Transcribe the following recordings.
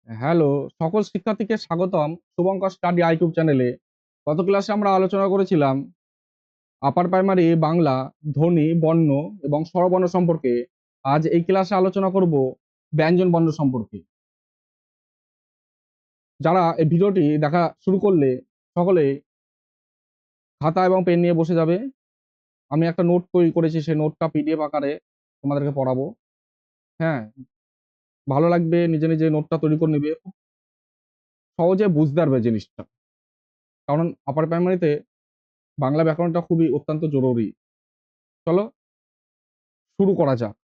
Hello, সকল শিক্ষার্থীকে স্বাগতম শুভঙ্কর স্টাডি ইউটিউব চ্যানেলে। গত ক্লাসে আমরা আলোচনা করেছিলাম আপার প্রাইমারি বাংলা ধ্বনি, বর্ণ এবং স্বরবর্ণ সম্পর্কে। আজ এই ক্লাসে আলোচনা করব ব্যঞ্জন বর্ণ সম্পর্কে। যারা এই ভিডিওটি দেখা শুরু করলে সকলে খাতা এবং পেন নিয়ে বসে যাবে। আমি একটা নোট তৈরি করেছি, সেই নোটটা পিডিএফ আকারে তোমাদেরকে পড়াবো। হ্যাঁ, ভালো লাগবে, নিজে নিজে নোটটা তৈরি করে নিবে, খুব সহজে বুঝতে পারবে জিনিসটা। কারণ আপার প্রাইমারিতে বাংলা ব্যাকরণটা খুবই অত্যন্ত জরুরি। চলো শুরু করা যাক।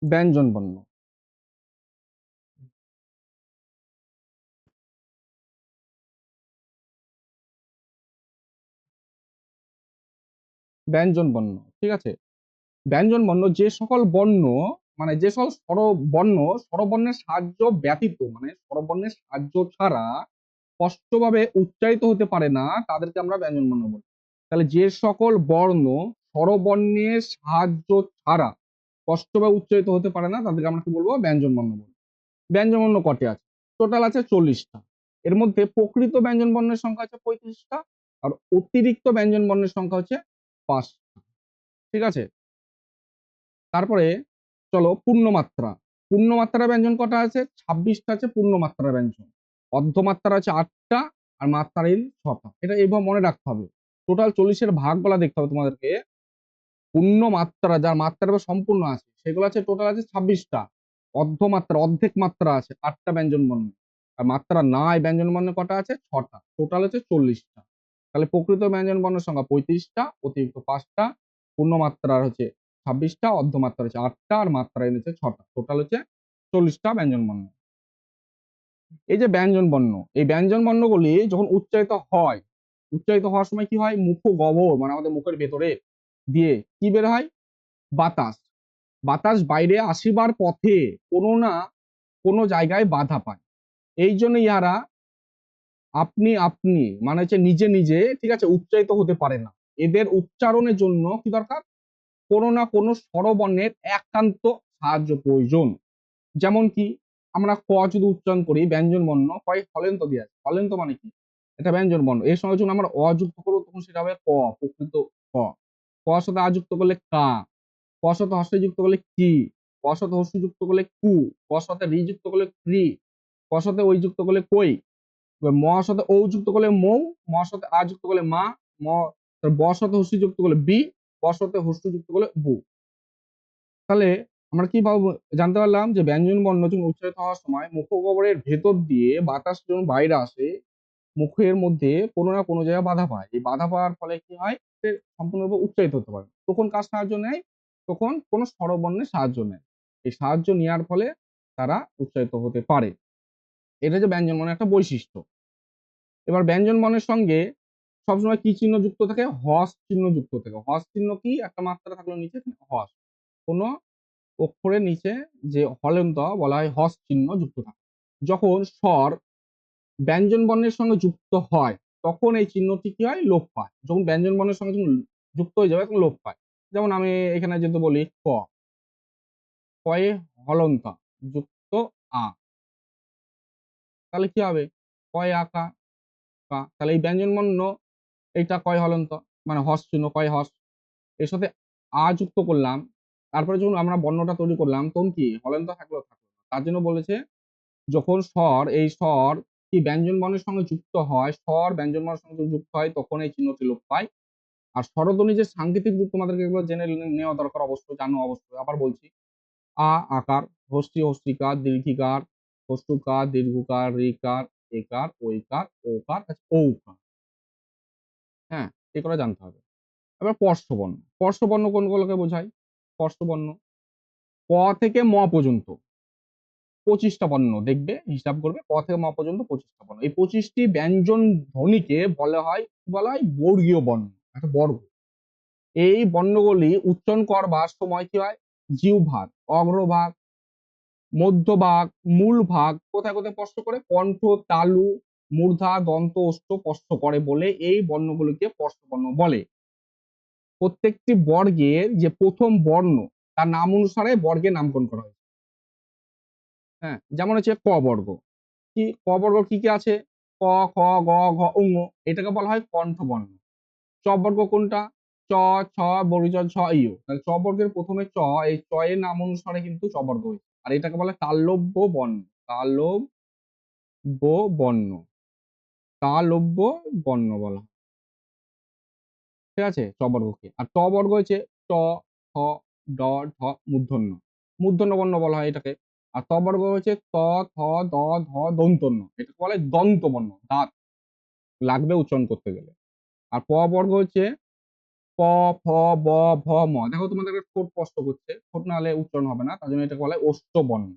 ব্যঞ্জন বর্ণ। ব্যঞ্জন বর্ণ, ঠিক আছে। ব্যঞ্জন বর্ণ যে সকল বর্ণ, মানে যে সকল স্বরবর্ণ স্বরবর্ণের সাহায্য ব্যতীত, মানে স্বরবর্ণের সাহায্য ছাড়া স্পষ্টভাবে উচ্চারিত হতে পারে না, তাদেরকে আমরা ব্যঞ্জন বর্ণ বলি। তাহলে যে সকল বর্ণ স্বরবর্ণের সাহায্য ছাড়া স্পষ্টভাবে উচ্চারিত হতে পারে না, তাদেরকে আমরা কি বলবো? ব্যঞ্জন বর্ণ বলবো। ব্যঞ্জন বর্ণ কটি আছে? টোটাল আছে 40টা। এর মধ্যে প্রকৃত ব্যঞ্জন বর্ণের সংখ্যা হচ্ছে 35টা, আর অতিরিক্ত ব্যঞ্জন বর্ণের সংখ্যা হচ্ছে 5টা। ঠিক আছে। তারপরে চলো পূর্ণমাত্রা। পূর্ণমাত্রা ব্যঞ্জন কটা আছে? 26টা আছে পূর্ণমাত্রা ব্যঞ্জন। অর্ধমাত্রা আছে 8টা, আর মাত্রাহীন 6টা। এটা এইভাবে মনে রাখতে হবে। টোটাল 40-এর ভাগগুলা দেখতে হবে তোমাদেরকে। পূর্ণমাত্রা যার মাত্রা সম্পূর্ণ আছে সেগুলো আছে, টোটাল আছে 26টা। অর্ধমাত্রা অর্ধেক মাত্রা আছে 8টা ব্যঞ্জন বর্ণ, আর মাত্রা নাই ব্যঞ্জন বর্ণ কটা আছে? 6টা। টোটাল হচ্ছে 40টা। তাহলে প্রকৃত ব্যঞ্জন বর্ণের সংখ্যা 35টা, অতিরিক্ত 5টা, পূর্ণমাত্রার হচ্ছে 26টা, অর্ধমাত্রা হচ্ছে 8টা, আর মাত্রা এনেছে 6টা। টোটাল হচ্ছে 40টা ব্যঞ্জন বর্ণ। এই যে ব্যঞ্জন বর্ণ, এই ব্যঞ্জন বর্ণগুলি যখন উচ্চারিত হয়, উচ্চারিত হওয়ার সময় কি হয়? মুখ গহ্বর, মানে আমাদের মুখের ভেতরে দিয়ে কি বের হয়? বাতাস। বাতাস বাইরে আসিবার পথে কোনো না কোনো জায়গায় বাধা পায়। এই জন্য ইহারা আপনি আপনি, মানে হচ্ছে নিজে নিজে, ঠিক আছে, উচ্চারিত হতে পারে না। এদের উচ্চারণের জন্য কি দরকার? কোনো না কোনো স্বরবর্ণের একান্ত সাহায্য প্রয়োজন। যেমন কি, আমরা ক যদি উচ্চারণ করি ব্যঞ্জন বর্ণ, কয় হলেন্ত দিয়ে আছে। হলেন্ত মানে কি? এটা ব্যঞ্জন বর্ণ। এর সঙ্গে যখন আমরা অযুক্ত করবো তখন সেটা হবে ক, প্রকৃত ক। ক সাথে আযুক্ত করলে কা, ক সাথে হস্য যুক্ত করলে কি, ক সাথে হস্য যুক্ত করলে কু, ক সাথে রি যুক্ত করলে ক্রি, ক সাথে ওই যুক্ত করলে কই, ম সাথে ও যুক্ত করলে মৌ, ম সাথে আ যুক্ত করলে মা, ম ব সাথে হস্য যুক্ত করলে বি, ব সাথে হস্য যুক্ত করলে বু। তাহলে আমরা কি জানতে পারলাম যে ব্যঞ্জন বর্ণ যখন উচ্চারিত হওয়ার সময় মুখগহ্বরের ভেতর দিয়ে বাতাস যখন বাইরে আসে, মুখের মধ্যে কোনো না কোনো জায়গায় বাধা পায়। এই বাধা পাওয়ার ফলে কি হয়? সে সম্পূর্ণরূপে উচ্চারিত হতে পারে। তখন কার সাহায্য নেয়? তখন কোন স্বরবর্ণের সাহায্য নেয়। এই সাহায্য নেওয়ার ফলে তারা উচ্চারিত হতে পারে। এটা যে ব্যঞ্জন বর্ণের একটা বৈশিষ্ট্য। এবার ব্যঞ্জন বর্ণের সঙ্গে সবসময় কি চিহ্ন যুক্ত থাকে? হস চিহ্ন যুক্ত থাকে। হস চিহ্ন কি? একটা মাত্রা থাকলো নিচে হস। কোন অক্ষরের নিচে যে হলন্ত বলা হয় হস চিহ্ন যুক্ত থাকে। যখন স্বর ব্যঞ্জন বর্ণের সঙ্গে যুক্ত হয় তখন এই চিহ্নটি কি হয়? লোপ পায়। যখন ব্যঞ্জন বর্ণের সঙ্গে যখন যুক্ত হয়ে যাবে তখন লোপ পায়। যেমন আমি এখানে যেহেতু বলি ক, কয়ে হলন্ত যুক্ত আ, তাহলে কি হবে? কয় আকা কা। তাহলে এই ব্যঞ্জন বর্ণ এইটা কয় হলন্ত, মানে হস চিহ্ন, কয় হস। এর সাথে আ যুক্ত করলাম, তারপরে যখন আমরা বর্ণটা তৈরি করলাম তখন কি হলন্ত থাকলো? থাকলো। তার জন্য বলেছে যখন স্বর, এই স্বর কি ব্যঞ্জন বর্ণের সঙ্গে যুক্ত হয়, স্বর ব্যঞ্জন বর্ণের সঙ্গে যুক্ত হয় তখন এই চিহ্নটি লোপ পায়। আর স্বরধ্বনি যে সাংকেতিক রূপ তোমাদেরকে এগুলো জেনে নেওয়া দরকার, অবশ্যই জানো অবশ্যই। আবার বলছি, আ আকার, হস্তি হস্তিকার, দীর্ঘিকার, হস্তুকার, দীর্ঘকার, ঋকার, একার, ঐকার, ওকার, ঔকার। হ্যাঁ, এগুলো জানতে হবে। এবার স্পর্শবর্ণ। স্পর্শবর্ণ কোনগুলোকে বোঝায়? স্পর্শবর্ণ ক থেকে ম পর্যন্ত 25টা বর্ণ দেখবে, হিসাব করবে, ক থেকে ম পর্যন্ত 25টা বর্ণ। এই 25টি ব্যঞ্জন ধ্বনিকে বলা হয় বর্গীয় বর্ণ, একটা বর্গ। এই বর্ণগুলি উচ্চারণ করবার সময় কি হয়? জিহ্বার অগ্রভাগ, মধ্যভাগ, মূল ভাগ কোথায় কোথায় স্পর্শ করে? কণ্ঠ, তালু, মূর্ধা দন্ত ওষ্ঠ স্পর্শ করে বলে এই বর্ণগুলিকে স্পর্শ বর্ণ বলে। প্রত্যেকটি বর্গের যে প্রথম বর্ণ তার নাম অনুসারে বর্গের নামকরণ করা হয়। হ্যাঁ, যেমন হচ্ছে ক বর্গ। কি ক বর্গ কি কি আছে? ক, খ, গ, ঘ, ঙ, এটাকে বলা হয় কণ্ঠবর্ণ। চ বর্গ কোনটা? চ, ছ, বর্গীয় ছ, ইয়। তাহলে চ বর্গের প্রথমে চ, এই চ এর নাম অনুসারে কিন্তু চ বর্গ হয়েছে। আর এটাকে বলে তালব্য বর্ণ। তালব্য বর্ণ, তালব্য বর্ণ বলা হয়। ঠিক আছে, চ বর্গকে। আর ট বর্গ হচ্ছে ট, ঠ, ড, ঢ, মূর্ধন্য। মূর্ধন্য বর্ণ বলা হয় এটাকে। আর ত বর্গ হচ্ছে ত, থ, দ, ধ, দন্তন্য। এটাকে বলে দন্ত বর্ণ, দাঁত লাগবে উচ্চারণ করতে গেলে। আর প বর্গ হচ্ছে প, ফ, ব, ভ, ম। দেখো তোমাদের ঠোঁট স্পষ্ট করছে, ঠোঁট না হলে উচ্চারণ হবে না, তার জন্য এটাকে বলা হয় ওষ্ঠ বর্ণ।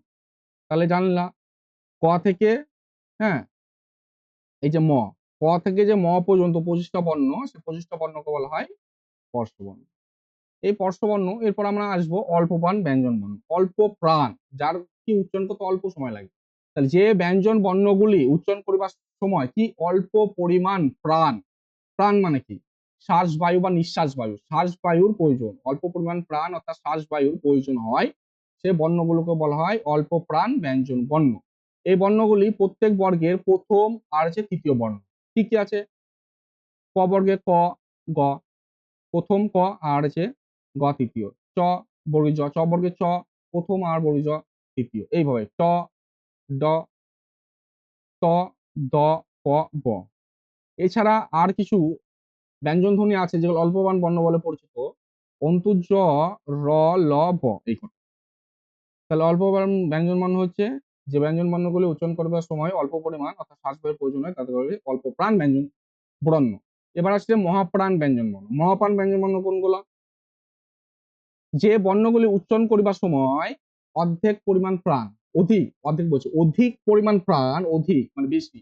তাহলে জানলা ক থেকে, হ্যাঁ, এই যে ম, ক থেকে যে ম পর্যন্ত 25টা বর্ণ, সে 25টা বর্ণকে বলা হয় স্পর্শ বর্ণ। এই স্পর্শবর্ণ। এরপর আমরা আসবো অল্প প্রাণ ব্যঞ্জন বর্ণ। অল্প প্রাণ, যার কি উচ্চারণ করতে অল্প সময় লাগে। তাহলে যে ব্যঞ্জন বর্ণগুলি উচ্চারণ করিবার সময় কি অল্প পরিমাণ প্রাণ, প্রাণ মানে কি? শ্বাস বায়ু বা নিঃশ্বাস বায়ু, শ্বাস বায়ুর প্রয়োজন, অল্প পরিমাণ প্রাণ অর্থাৎ শ্বাস বায়ুর প্রয়োজন হয়, সে বর্ণগুলোকে বলা হয় অল্প প্রাণ ব্যঞ্জন বর্ণ। এই বর্ণগুলি প্রত্যেক বর্গের প্রথম আর হচ্ছে তৃতীয় বর্ণ। কি কি আছে? ক বর্গে ক, গ প্রথম, ক আর হচ্ছে গ তৃতীয়। চ বর্গীয় চ, চ বর্গের চ প্রথম আর বর্গীয় জ তৃতীয়। এইভাবে ট, ড, ত, দ, প, ব। এছাড়া আর কিছু ব্যঞ্জন ধ্বনি আছে যেগুলো অল্পবান বর্ণ বলে পরিচিত। অন্তুজ, র, ল, ব, এই কটা। তাহলে অল্পবান ব্যঞ্জন বর্ণ হচ্ছে যে ব্যঞ্জন বর্ণগুলি উচ্চারণ করবার সময় অল্প পরিমাণ অর্থাৎ শ্বাস বয়ের প্রয়োজন হয়, তাদের বলে অল্প প্রাণ ব্যঞ্জন বর্ণ। এবার আসছে মহাপ্রাণ ব্যঞ্জন বর্ণ। মহাপ্রাণ ব্যঞ্জন বর্ণ কোনগুলো? যে বর্ণগুলি উচ্চারণ করিবার সময় অর্ধেক পরিমাণ প্রাণ, অধিক, অর্ধেক বলছে অধিক পরিমাণ প্রাণ, অধিক মানে বেশি,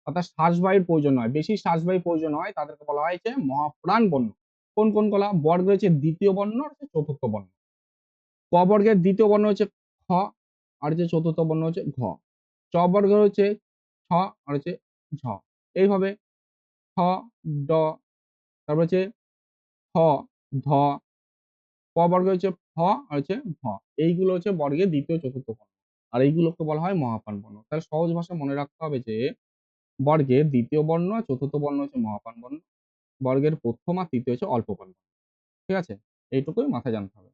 অর্থাৎ শ্বাসবায়ুর প্রয়োজন হয়, বেশি শ্বাসবায়ুর প্রয়োজন হয়, তাদেরকে বলা হয়েছে মহাপ্রাণ বর্ণ। কোন কোন গুলা? বর্গ হচ্ছে দ্বিতীয় বর্ণ আর চতুর্থ বর্ণ। ক বর্গের দ্বিতীয় বর্ণ হচ্ছে খ, আর যে চতুর্থ বর্ণ হচ্ছে ঘ। চ বর্গের হচ্ছে ছ আর হচ্ছে ঝ। এইভাবে খ, ড, তারপর হচ্ছে খ, ধ, ক বর্গ হচ্ছে ফ আর হচ্ছে ভ। এইগুলো হচ্ছে বর্গের দ্বিতীয় চতুর্থ বর্ণ। আর এইগুলোকে বলা হয় মহাপ্রাণ বর্ণ। তাহলে সহজ ভাষায় মনে রাখতে হবে যে বর্গের দ্বিতীয় বর্ণ আর চতুর্থ বর্ণ হচ্ছে মহাপ্রাণ বর্ণ, বর্গের প্রথম আর তৃতীয় হচ্ছে অল্প প্রাণ বর্ণ। ঠিক আছে, এইটুকুই মাথায় জানতে হবে।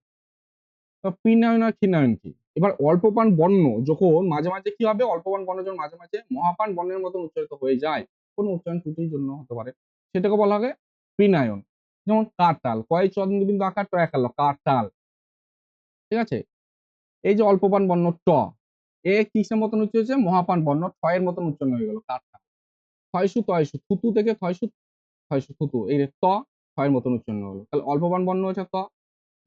তো পিনায়ন আর ক্ষীণায়ন কি? এবার অল্প প্রাণ বর্ণ যখন মাঝে মাঝে কি হবে, অল্প প্রাণ বর্ণ যখন মাঝে মাঝে মহাপ্রাণ বর্ণের মতন উচ্চারিত হয়ে যায়, কোনো উচ্চারণ ত্রুটির জন্য হতে পারে, সেটাকে বলা হবে পিনায়ন। যেমন কাটাল, কয় চন্দ্রবিন্দু আকার ট একাল, কাটাল। ঠিক আছে, এই যে অল্পপ্রাণ বর্ণ ট, এ কিসের মতন উচ্চারণ হচ্ছে? মহাপ্রাণ বর্ণ ঠ এর মতন উচ্চারণ হয়ে গেল, কাটা। ক্ষয়সু তয়সু, থুতু থেকে ক্ষয়সু, ক্ষয়সু থুতু, এই ত ঠ এর মতন উচ্চারণ হলো। তাহলে অল্পপ্রাণ বর্ণ হচ্ছে ত,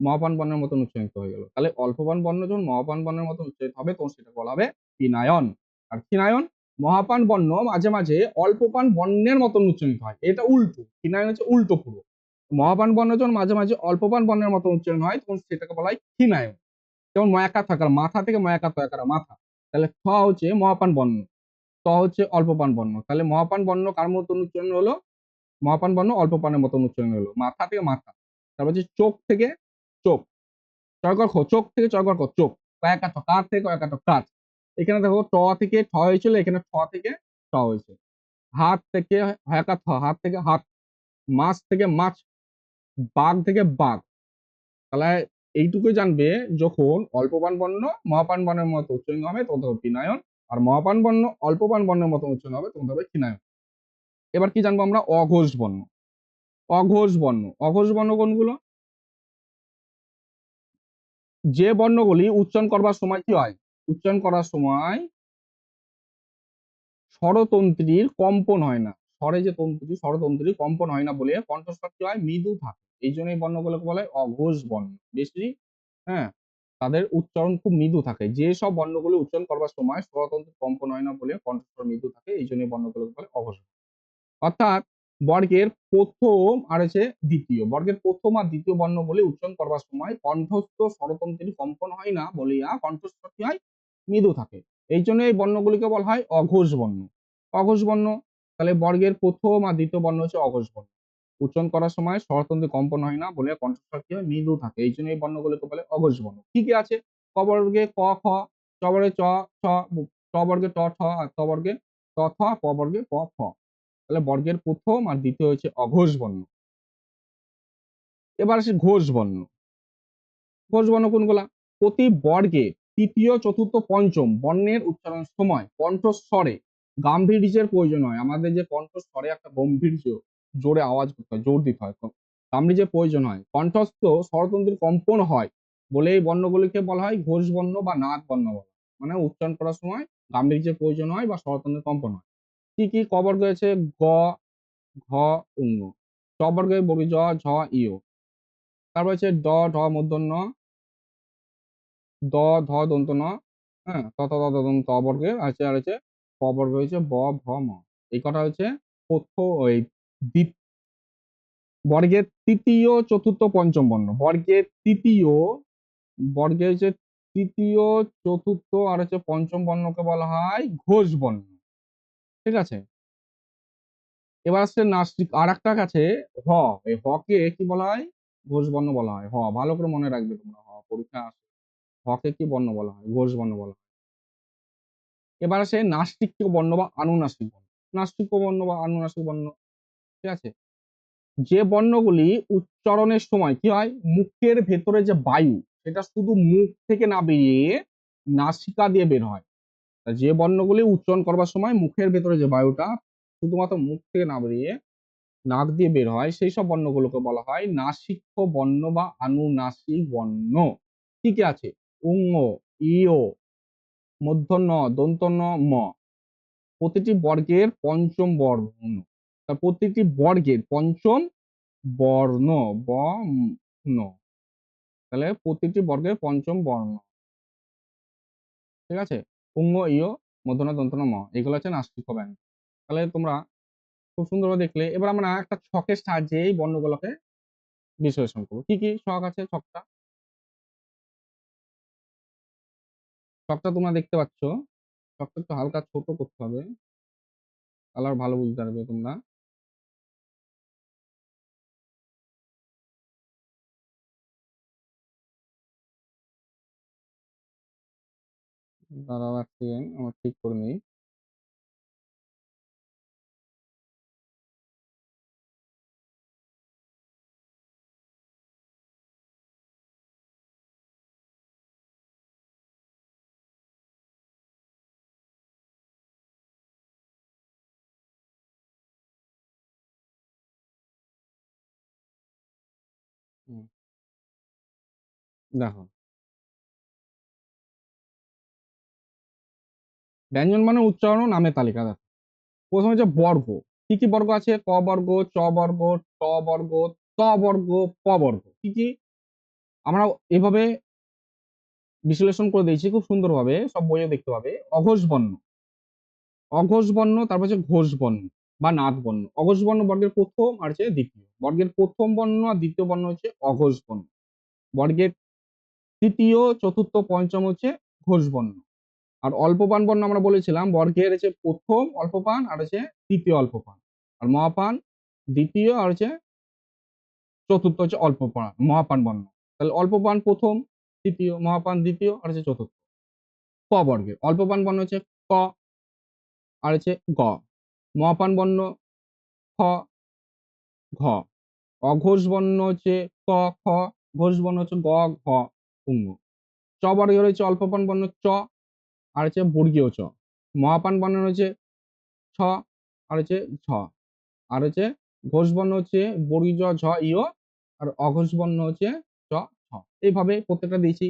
মহাপ্রাণ বর্ণের মতন উচ্চারিত হয়ে গেল। তাহলে অল্পপ্রাণ বর্ণ যখন মহাপ্রাণ বর্ণের মতন উচ্চারিত হবে তখন সেটা বলা হবে ক্ষীণায়ন। আর ক্ষীণায়ন, মহাপ্রাণ বর্ণ মাঝে মাঝে অল্পপ্রাণ বর্ণের মতন উচ্চারিত হয়, এটা উল্টো। ক্ষীণায়ন হচ্ছে উল্টো পুরো। মহাপ্রাণ বর্ণ যখন মাঝে মাঝে অল্পপ্রাণ বর্ণের মতন উচ্চারণ হয় তখন সেটাকে বলা হয় ক্ষীণায়ন। যেমন ময়াকার থাকার, মাথা থেকে ময়াকার তয়াকার মাথা। তাহলে খ হচ্ছে মহাপ্রাণ বর্ণ, ত হচ্ছে অল্পপ্রাণ বর্ণ। তাহলে মহাপ্রাণ বর্ণ কার মতন উচ্চারণ হলো? মহাপ্রাণ বর্ণ অল্পপ্রাণের মতন উচ্চারণ হলো, মাথা থেকে মাথা। তারপর হচ্ছে চোখ থেকে চোখ, চয়কর খ, চোখ থেকে চয়কর খ, চোখ। কয়াকার ঠ, কার থেকে কয়াকার ঠ, কার। এখানে দেখো ট থেকে ঠ হয়েছিল, এখানে ঠ থেকে ট হয়েছে। হাত থেকে হয়াকার থ, হাত থেকে হাত। মাছ থেকে মাছ, বাঘ থেকে বাঘ। তাহলে এইটুকুই জানবে, যখন অল্পপ্রাণ বর্ণ মহাপ্রাণ বর্ণের মতো উচ্চারণ হবে তখন হবে বিনায়ন, আর মহাপ্রাণ বর্ণ অল্পপ্রাণ বর্ণের মতো উচ্চারণ হবে তখন হবে ক্ষীণায়ন। এবার কি জানবো আমরা? অঘোষ বর্ণ। অঘোষ বর্ণ, অঘোষ বর্ণ কোনগুলো? যে বর্ণগুলি উচ্চারণ করবার সময় কি হয়, উচ্চারণ করার সময় স্বরতন্ত্রীর কম্পন হয় না, স্বরে যে তন্ত্রী স্বরতন্ত্রী কম্পন হয় না বলে কণ্ঠস্বর কি হয়, মৃদু থাকে। এই জন্য এই বর্ণগুলোকে বলা হয় অঘোষ বর্ণ। বেশি, হ্যাঁ, তাদের উচ্চারণ খুব মৃদু থাকে। যে সব বর্ণগুলো উচ্চারণ করবার সময় স্বরতন্ত্র কম্পন হয় না বলে কণ্ঠস্বর মৃদু থাকে, এই জন্য বর্ণগুলোকে বলে অঘোষ। অর্থাৎ বর্গের প্রথম আর হচ্ছে দ্বিতীয়, বর্গের প্রথম আর দ্বিতীয় বর্ণগুলি উচ্চারণ করবার সময় কণ্ঠস্থ স্বরতন্ত্রের কম্পন হয় না বলিয়া কণ্ঠস্বর কি হয়, মৃদু থাকে। এই জন্য এই বর্ণগুলিকে বলা হয় অঘোষ বর্ণ। অঘোষ বর্ণ তাহলে বর্গের প্রথম আর দ্বিতীয় বর্ণ হচ্ছে অঘোষ বর্ণ। উচ্চারণ করার সময় স্বরতন্ত্রে কম্পন হয় না বলে কণ্ঠস্বর কি হয়, মৃদু থাকে, এই জন্য এই বর্ণগুলোকে বলে অঘোষ বর্ণ। কি কি আছে? ক বর্গে ক খ, চ বর্গে চ ছ, ট বর্গে ট ঠ, আর ত বর্গে ত থ, প বর্গে প ফ। তাহলে বর্গের প্রথম আর দ্বিতীয় হচ্ছে অঘোষ বর্ণ। এবার আসে ঘোষ বর্ণ। ঘোষ বর্ণ কোনগুলা? প্রতি বর্গে তৃতীয়, চতুর্থ, পঞ্চম বর্ণের উচ্চারণের সময় কণ্ঠস্বরে গাম্ভীর্যের প্রয়োজন হয়। আমাদের যে কণ্ঠস্বরে একটা গম্ভীর্য, জোরে আওয়াজ করতে হয়, জোর দিতে হয়, গাম্ভীর্যের প্রয়োজন হয়, কণ্ঠস্থ স্বরতন্ত্রের কম্পন হয় বলে এই বর্ণগুলিকে বলা হয় ঘোষ বর্ণ বা নাদ বর্ণ বলা। মানে উচ্চারণ করার সময় গাম্ভীর্যের প্রয়োজন হয় বা স্বরতন্ত্রের কম্পন হয়। কি কি? ক বর্গে আছে গ, ঘ, ঙ। চ বর্গে বর্গী জ, ঝ, ইয়। তারপর হচ্ছে ড, ঢ, মূর্ধন্য ণ, দ, ধ, দন্ত ন, হ্যাঁ, ত, ত, ত, দন্ত ত বর্গের আছে, আর হচ্ছে প বর্গে হচ্ছে ব, ভ, ম। এই কটা হচ্ছে ওই বর্গের তৃতীয়, চতুর্থ, পঞ্চম বর্ণ। বর্গের যে তৃতীয়, চতুর্থ আর হচ্ছে পঞ্চম বর্ণকে বলা হয় ঘোষ বর্ণ। ঠিক আছে? এবার আসছে নাস্তিক, আর একটা আছে হ। এই হ কে কি বলা হয়? ঘোষ বর্ণ বলা হয়। হ ভালো করে মনে রাখবে তোমরা, হ পরীক্ষা আসে। হ কে কি বর্ণ বলা হয়? ঘোষ বর্ণ বলা হয়। এবার আসে নাস্তিক্য বর্ণ বা আনুনাসিক বর্ণ। নাস্তিক্য বর্ণ বা আনুনাসিক বর্ণ, ঠিক আছে, যে বর্ণগুলি উচ্চারণের সময় কি হয়, মুখের ভেতরে যে বায়ু সেটা শুধু মুখ থেকে না বেরিয়ে নাসিকা দিয়ে বের হয়। যে বর্ণগুলি উচ্চারণ করবার সময় মুখের ভেতরে যে বায়ুটা শুধুমাত্র মুখ থেকে না বেরিয়ে নাক দিয়ে বের হয়, সেই সব বর্ণগুলোকে বলা হয় নাসিক্য বর্ণ বা আনুনাসিক বর্ণ। কি কি আছে? উঙ, ইয়, মূর্ধন্য ণ, দন্ত ন, ম। প্রতিটি বর্গের পঞ্চম বর্ণ। প্রতিটি বর্গের পঞ্চম বর্ণ, বর্ণ। তাহলে প্রতিটি বর্গের পঞ্চম বর্ণ, ঠিক আছে? উঙ, ইয়, মূর্ধন্য ণ, দন্ত ন, ম। এগুলো হচ্ছে নাস্তিক্য ব্যঞ্জন। তাহলে তোমরা খুব সুন্দরভাবে দেখলে। এবার আমরা একটা ছকের সাহায্যে এই বর্ণগুলোকে বিশ্লেষণ করবো। কি কি ছক আছে? ছকটা তোমরা দেখতে পাচ্ছ। ছকটা একটু হালকা ছোট করতে হবে, কালার ভালো বুঝতে পারবে তোমরা। দাঁড়াও এক সেকেন্ড, আমার ঠিক করে নিই। হুম, দেখো, ব্যঞ্জন মানে উচ্চারণ ও নামের তালিকা। দেখো, প্রথমে হচ্ছে বর্গ। কি কি বর্গ আছে? ক বর্গ, চ বর্গ, ট বর্গ, ত বর্গ, প বর্গ। কি কি? আমরা এভাবে বিশ্লেষণ করে দিয়েছি খুব সুন্দরভাবে, সব বইয়ে দেখতে পাবে। অঘোষ বর্ণ, অঘোষ বর্ণ, তারপর হচ্ছে ঘোষ বর্ণ বা নাদ বর্ণ। অঘোষ বর্ণ বর্গের প্রথম আর হচ্ছে দ্বিতীয়। বর্গের প্রথম বর্ণ আর দ্বিতীয় বর্ণ হচ্ছে অঘোষ বর্ণ। বর্গের তৃতীয়, চতুর্থ, পঞ্চম হচ্ছে ঘোষ বর্ণ। আর অল্পপান বর্ণ আমরা বলেছিলাম বর্গের হচ্ছে প্রথম অল্পপান আর হচ্ছে তৃতীয় অল্পপান। আর মহাপান দ্বিতীয় আর হচ্ছে চতুর্থ হচ্ছে অল্পপান, মহাপান বর্ণ। তাহলে অল্পপান প্রথম, তৃতীয়, মহাপান দ্বিতীয় আর হচ্ছে চতুর্থ। ক বর্গের অল্পপান বর্ণ হচ্ছে ক আর হচ্ছে গ। মহাপান বর্ণ খ, ঘ। অঘোষ বর্ণ হচ্ছে ক, খ। ঘোষ বর্ণ হচ্ছে গ, ঘ, ঙ। চ বর্গের হচ্ছে অল্পপান বর্ণ চ আর হচ্ছে বর্গীয় চ। মহাপান বর্ণ হচ্ছে ছ আর হচ্ছে ঝ। আর হচ্ছে ঘোষ বর্ণ হচ্ছে বর্গীয় ঝ, ইয়। আর অঘোষ বর্ণ হচ্ছে চ, ছ। এইভাবে প্রত্যেকটা দিয়েছি।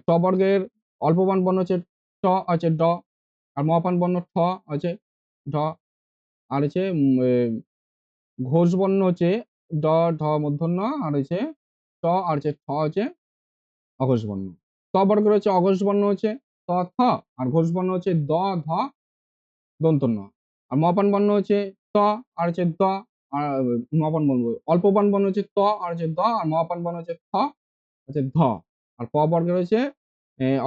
ট বর্গের অল্পপান বর্ণ হচ্ছে ট হচ্ছে ড। আর মহাপান বর্ণ ঠ হচ্ছে ঢ। আর হচ্ছে ঘোষ বর্ণ হচ্ছে ড, ঢ, মূর্ধন্য ণ, আর হচ্ছে ট আর হচ্ছে ঠ হচ্ছে অঘোষ বর্ণ। ত বর্গের হচ্ছে অঘোষ বর্ণ হচ্ছে ত, থ। আর ঘোষ বর্ণ হচ্ছে দ, ধ, দন্ত ন। আর মহাপান বর্ণ হচ্ছে ত আর হচ্ছে দ। আর মহাপান বর্ণ, অল্পপান বর্ণ হচ্ছে ত আর হচ্ছে দ। আর মহাপান বর্ণ হচ্ছে থ হচ্ছে ধ। আর প বর্গের হচ্ছে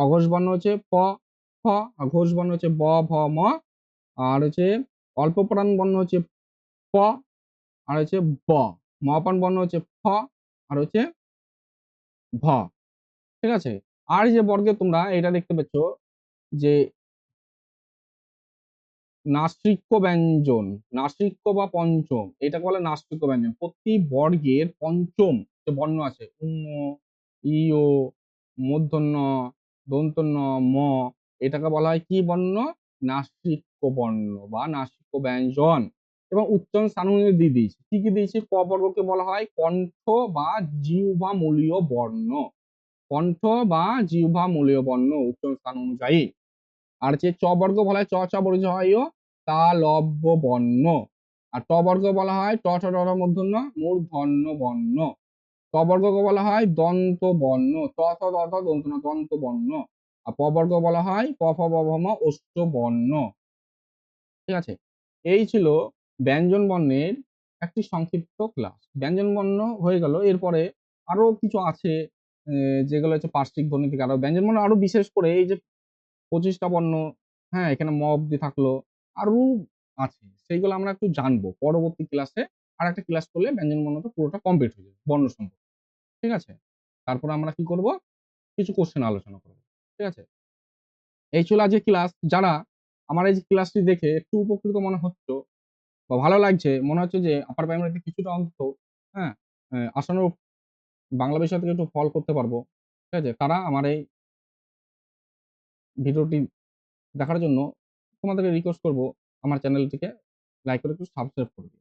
অঘোষ বর্ণ হচ্ছে প, ফ। আর ঘোষ বর্ণ হচ্ছে ব, ভ, ম। আর হচ্ছে অল্প প্রাণ বর্ণ হচ্ছে প আর হচ্ছে ব, মহাপ্রাণ বর্ণ হচ্ছে ফ আর হচ্ছে ভ। ঠিক আছে। আর যে বর্গে তোমরা এটা দেখতে পাচ্ছ যে নাসিক্য ব্যঞ্জন, নাসিক্য বা পঞ্চম, এটাকে বলে নাসিক্য ব্যঞ্জন। প্রতি বর্গের পঞ্চম যে বর্ণ আছে ইও, মূর্ধন্য, দন্তন্য, ম, এটাকে বলা হয় কি বর্ণ? নাসিক্য বর্ণ বা নাসিক্য ব্যঞ্জন। এবং উচ্চারণ স্থান অনুযায়ী দিয়ে দিয়েছি, কি কি দিয়েছি? ক বর্গকে বলা হয় কণ্ঠ বা জিহ্বামূলীয় বর্ণ, কণ্ঠ বা জিহ্বামূলীয় বর্ণ উচ্চারণ স্থান অনুযায়ী। আর যে চ বর্গ বলা হয় চ চ বর্গ হয় তালব্য বর্ণ। আর ট বর্গ বলা হয় ট ঠ ড ঢ মূর্ধন্য মূর্ধন্য বর্ণ। ত বর্গকে বলা হয় দন্ত বর্ণ, ত থ দ থ দন্ত ন দন্ত বর্ণ। আর প বর্গ বলা হয় প ফ ব ভ ম ওষ্ঠ বর্ণ। ঠিক আছে। এই ছিল ব্যঞ্জন বর্ণের একটি সংক্ষিপ্ত ক্লাস। ব্যঞ্জন বর্ণ হয়ে গেল, এরপরে আরো কিছু আছে যেগুলো হচ্ছে পার্শ্বিক ধ্বনি থেকে আরো ব্যঞ্জন বর্ণ, আরো বিশেষ করে এই যে 25টা বর্ণ, হ্যাঁ এখানে ম অব্দি থাকলো, আরো আছে, সেইগুলো আমরা একটু জানবো পরবর্তী ক্লাসে। আর একটা ক্লাস করলে ব্যঞ্জন বর্ণটা পুরোটা কমপ্লিট হয়ে যাবে বর্ণ সম্পর্কে। ঠিক আছে। তারপর আমরা কি করব? কিছু কোশ্চেন আলোচনা করব। ঠিক আছে। এই ছিল আজকে ক্লাস। যারা আমার এই ক্লাসটি দেখে একটু উপকৃত মনে হচ্ছে বা ভালো লাগছে, মনে হচ্ছে যে আপার প্রাইমারিতে কিছুটা অন্তত হ্যাঁ আশানুরূপ বাংলা বিষয় থেকে একটু ফল করতে পারবো, ঠিক আছে, তারা আমার এই ভিডিওটি দেখার জন্য তোমাদেরকে রিকোয়েস্ট করব আমার চ্যানেলটিকে লাইক করে একটু সাবস্ক্রাইব করবে।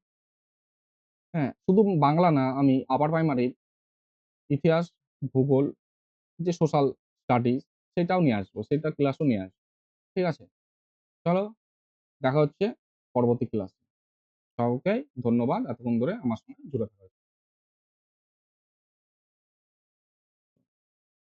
হ্যাঁ, শুধু বাংলা না, আমি আপার প্রাইমারির ইতিহাস, ভূগোল, যে সোশ্যাল স্টাডিজ সেটাও নিয়ে আসবো, সেটা ক্লাসও নিয়ে আসবো। ঠিক আছে। চলো, দেখা হচ্ছে পরবর্তী ক্লাসে। সবাইকে ধন্যবাদ এতক্ষণ ধরে আমার সঙ্গে জুড়ে থাকার জন্য।